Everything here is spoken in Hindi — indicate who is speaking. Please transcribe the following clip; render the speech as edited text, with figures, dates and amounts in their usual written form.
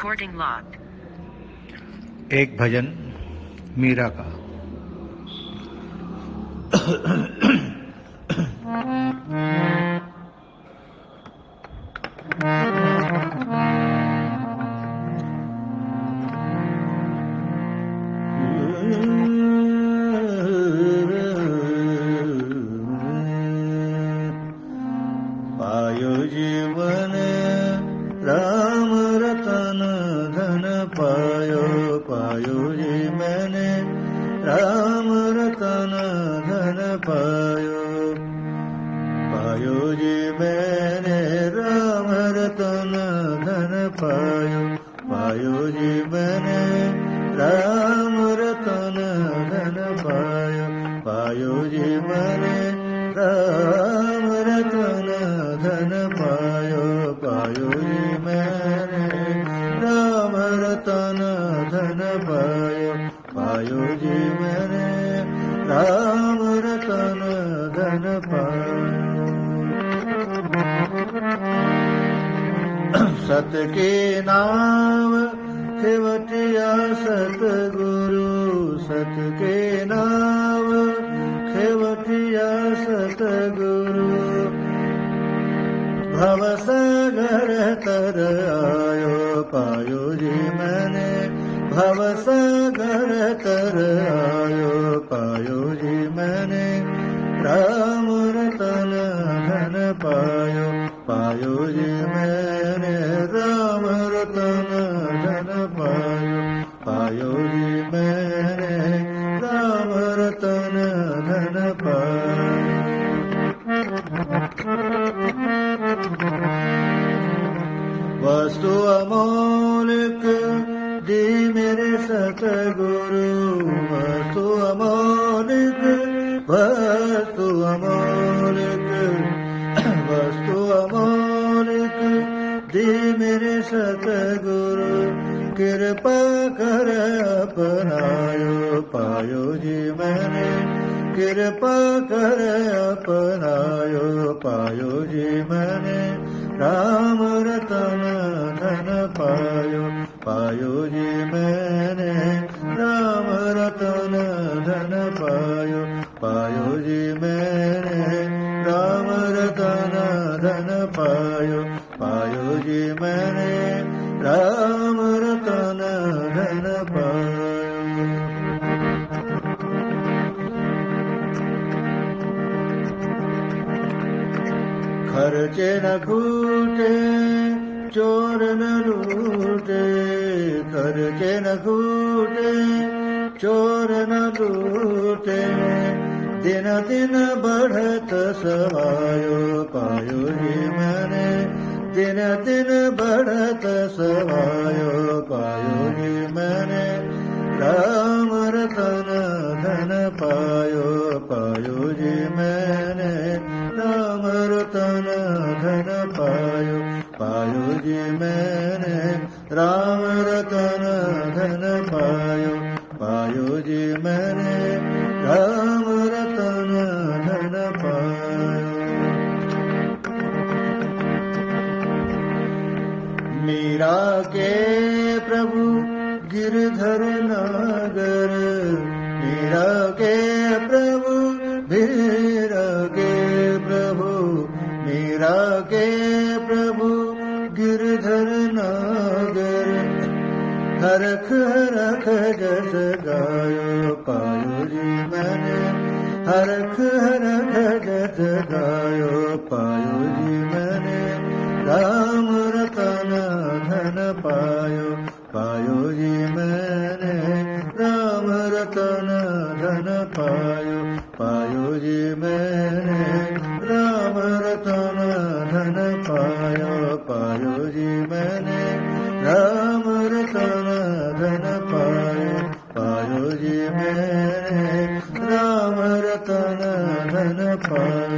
Speaker 1: Recording locked.
Speaker 2: एक भजन मीरा का।
Speaker 3: पायो जीवन राम रतन धन पायो, पायो जी मैंने राम रतन धन पायो, पायो जी मैंने राम रतन धन पायो, पायो जी मैंने राम रतन धन पायो, पायो जी मैंने राम रतन धन पायो, पायो जी मैंने राम रतन धन पायो, पायो जी मैंने राम रतन धन पायो। सत के नाम खेवटिया सतगुरु, सत के नाम खेवटिया सतगुरु, भव सागर तर आयो, पायो जी मैंने भव सागर तर आयो, पायो जी मैंने राम रतन धन पायो, पायो जी मैंने राम रतन धन पायो, पायो जी मैंने राम रतन धन पायो। वस्तु अमोलिक दी मेरे सतगुरु, वस्तु अमोलिक, वस्तु अमोलिक, वस्तु अमोलिक दी मेरे सतगुरु, कृपा कर अपनायो, पायो जी मैंने कृपा कर अपनायो, पायो जी मैंने राम रतन धन पायो, पायो जी मैंने राम रतन धन पायो, पायो जी मैंने राम रतन धन पायो, पायो जी मैंने राम रतन धन पायो। खर्चे न खूटे चोर न लूटे, खर्चे न खूटे चोर न लूटे, दिन दिन बढ़त सवायो, पायो जी मैंने दिन दिन बढ़त सवायो, पायो जी मैंने राम रतन धन पायो, पायो जी मैंने राम रतन धन पायो, पायो जी मैंने राम रतन धन पायो, पायो जी मैंने राम रतन धन पायो। मीरा के प्रभु गिरधर नगर, मीरा के प्रभु मीरा के प्रभु, मीरा के प्रभु गिरधर नगर, हरख हरख जस गायो, पायो जी मैंने हरख हरख जस गायो, पायो जी मैंने राम रतन धन पायो, पायो जी मैंने राम रतन धन पायो, पायो जी मैंने राम रतन धन पायो, पायो जी मैंने राम रतन धन पायो, पायो जी मैंने राम रतन धन पायो।